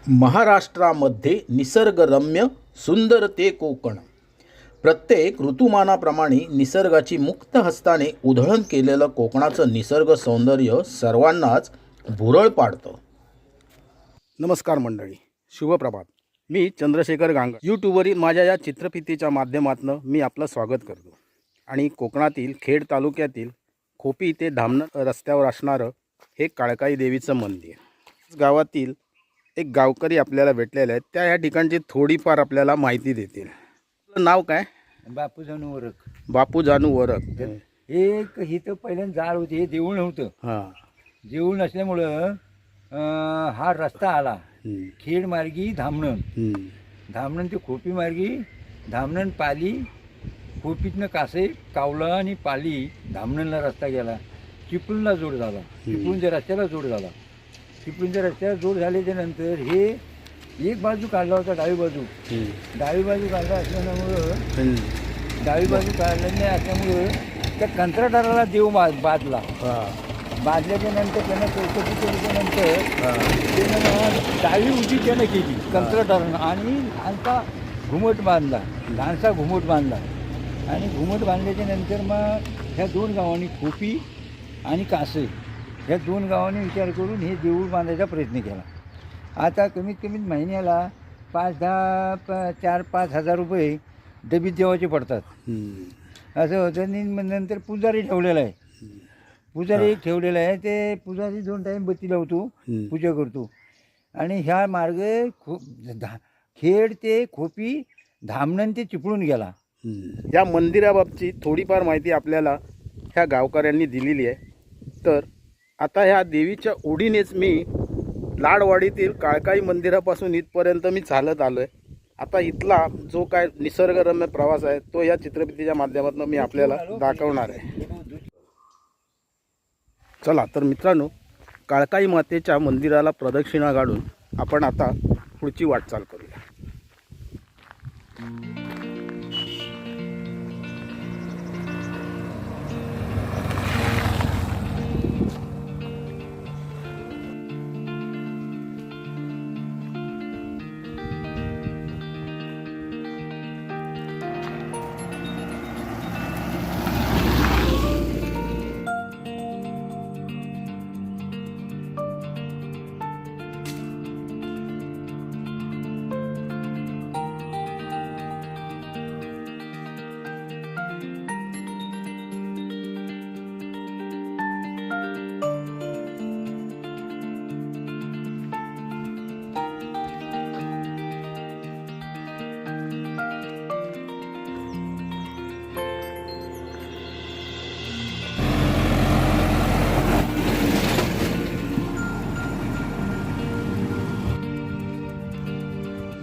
महाराष्ट्रामध्ये निसर्गरम्य सुंदर ते कोकण. प्रत्येक ऋतुमानाप्रमाणे निसर्गाची मुक्त हस्ताने उधळण केलेलं कोकणाचं निसर्ग सौंदर्य सर्वांनाच भुरळ पाडतं. नमस्कार मंडळी, शुभप्रभात. मी चंद्रशेखर गांगर. यूट्यूबवरील माझ्या या चित्रफितीच्या माध्यमातून मी आपलं स्वागत करतो. आणि कोकणातील खेड तालुक्यातील खोपी ते धामण रस्त्यावर असणारं हे काळकाई देवीचं मंदिर. गावातील एक गावकरी आपल्याला भेटलेले आहेत. त्या या ठिकाणची थोडीफार आपल्याला माहिती देतील. आपलं नाव काय? बापू जानू वरक. बापू जानू वरक. एक हिथं पहिल्यांदा जाळ होती, हे देऊळ नव्हतं. हां. देऊळ नसल्यामुळं हा रस्ता आला खेड मार्गी धामणन, धामणन ते खोपी मार्गी, धामणन पाली, खोपीतनं कासे कावला आणि पाली धामणनला रस्ता गेला. चिपळूणला जोड झाला, चिपळूणच्या रस्त्याला जोड झाला. चिपळूणच्या रस्त्याला जोड झाल्याच्या नंतर हे एक बाजू काढला होता, डावी बाजू काढला असल्यामुळं, डावी बाजू काढला नाही असल्यामुळं त्या कंत्राटदाराला देव बांधला. बांधल्याच्या नंतर त्यानं चौकशी केल्याच्या नंतर त्यानं डावी उजी त्यानं केली कंत्राटदारानं, आणि लहानसा घुमट बांधला. आणि घुमट बांधल्याच्या नंतर मग ह्या दोन गावांनी खोपी आणि कासे ह्या दोन गावांनी विचार करून हे देऊळ बांधायचा प्रयत्न केला. आता कमीत कमी महिन्याला 4-5 हजार रुपये डबीत देवाचे पडतात. असं होतं. आणि नंतर पुजारी ठेवलेला आहे. ते पुजारी 2 टाईम बत्ती लावतो, पूजा करतो. आणि ह्या मार्ग खेड ते खोपी, धामणन ते चिपळूण गेला. या मंदिराबाबतची थोडीफार माहिती आपल्याला ह्या गावकऱ्यांनी दिलेली आहे. तर आता ह्या देवीच्या ओढीनेच मी लाडवाडीतील काळकाई मंदिरापासून इथपर्यंत मी चालत आलो आहे. आता इथला जो काय निसर्गरम्य प्रवास आहे तो या चित्रफितीच्या माध्यमातून मी आपल्याला दाखवणार आहे. चला तर मित्रांनो, काळकाई मातेच्या मंदिराला प्रदक्षिणा काढून आपण आता पुढची वाटचाल करूया.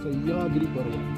सह्याद्री पर्वत.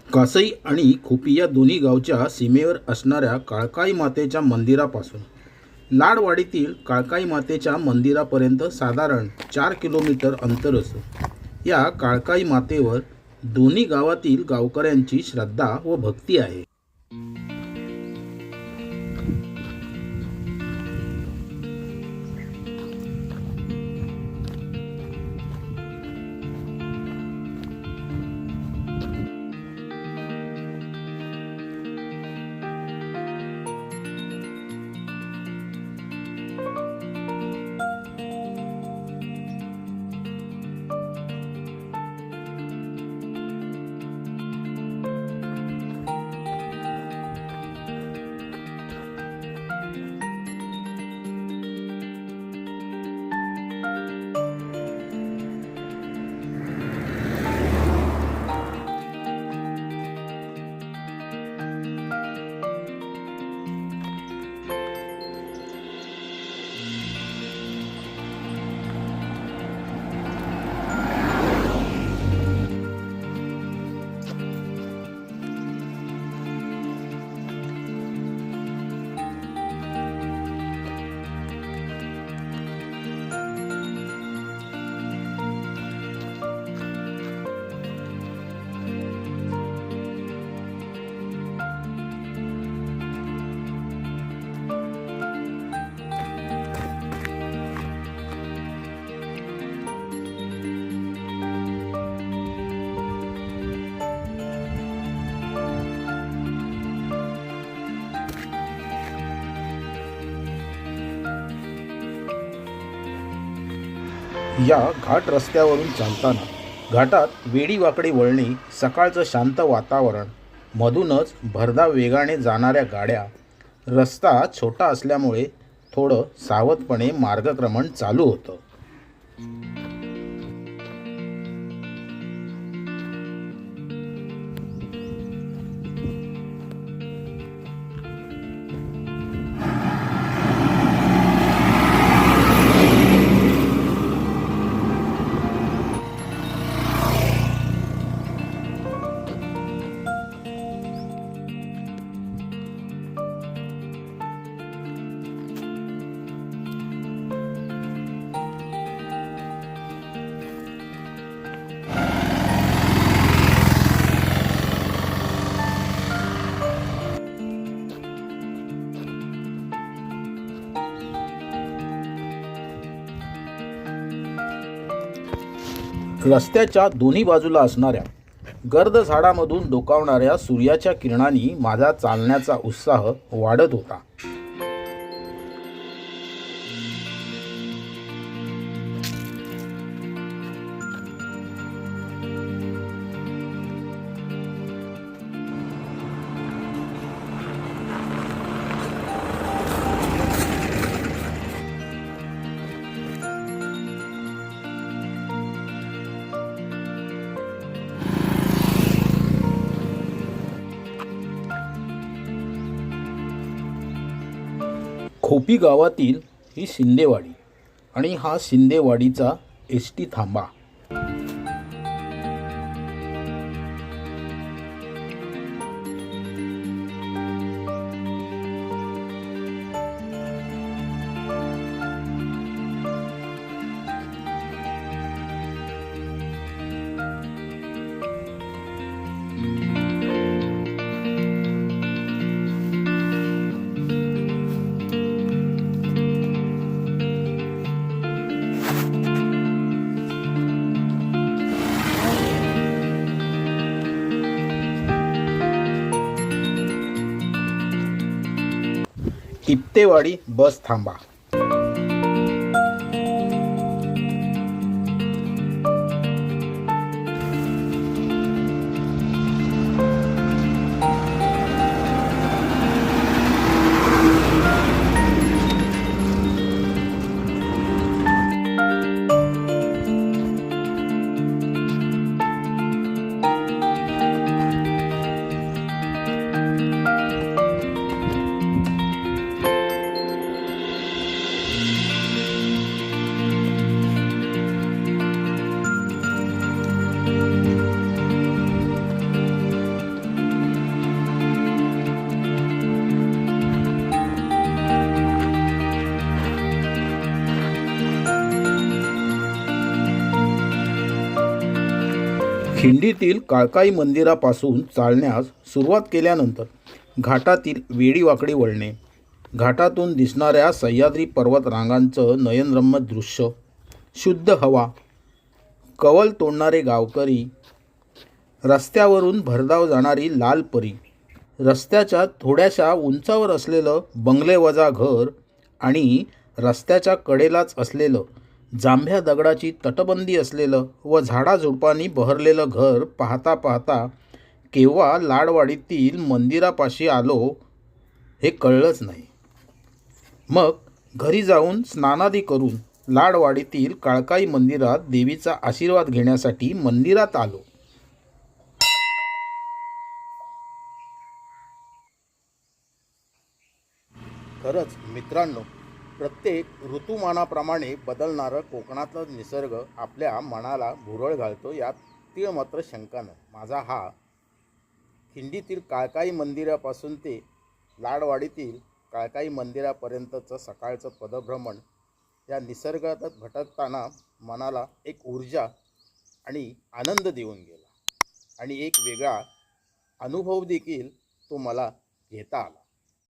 कासई आणि खोपी या दोन्ही गावच्या सीमेवर असणाऱ्या काळकाई मातेच्या मंदिरापासून लाडवाडीतील काळकाई मातेच्या मंदिरापर्यंत साधारण 4 किलोमीटर अंतर असतं. या काळकाई मातेवर दोन्ही गावातील गावकऱ्यांची श्रद्धा व भक्ती आहे. या घाट रस्त्यावरून चालताना घाटात वेडीवाकडी वळणे, सकाळचं शांत वातावरण, मधूनच भरधाव वेगाने जाणाऱ्या गाड्या, रस्ता छोटा असल्यामुळे थोडं सावधपणे मार्गक्रमण चालू होतं. रस्त्याच्या दोन्ही बाजूला असणाऱ्या गर्द झाडामधून डोकावणाऱ्या सूर्याच्या किरणांनी माझा चालण्याचा उत्साह वाढत होता. खोपी गावातील ही शिंदेवाडी आणि हा शिंदेवाडीचा एस.टी. थांबा. इप्तेवाडी बस थांबा. खिंडीतील काळकाई मंदिरापासून चालण्यास सुरुवात केल्यानंतर घाटातील वेडीवाकडी वळणे, घाटातून दिसणाऱ्या सह्याद्री पर्वत रांगांचं नयनरम्य दृश्य, शुद्ध हवा, कवल तोडणारे गावकरी, रस्त्यावरून भरधाव जाणारी लाल परी, रस्त्याच्या थोड्याशा उंचावर असलेलं बंगलेवजा घर आणि रस्त्याच्या कडेलाच असलेलं जांभ्या दगडाची तटबंदी असलेलं व झाडाझुडपांनी बहरलेलं घर पाहता पाहता केव्हा लाडवाडीतील मंदिरापाशी आलो हे कळलंच नाही. मग घरी जाऊन स्नानादी करून लाडवाडीतील काळकाई मंदिरात देवीचा आशीर्वाद घेण्यासाठी मंदिरात आलो. खरंच मित्रांनो, प्रत्येक ऋतुमानाप्रमाणे बदलणारं कोकणातलं निसर्ग आपल्या मनाला भुरळ घालतो, यात तीळ मात्र शंका नाही. माझा हा खिंडीतील काळकाई मंदिरापासून ते लाडवाडीतील काळकाई मंदिरापर्यंतचं सकाळचं पदभ्रमण या निसर्गात भटकताना मनाला एक ऊर्जा आणि आनंद देऊन गेला आणि एक वेगळा अनुभव देखील तो मला घेता आला.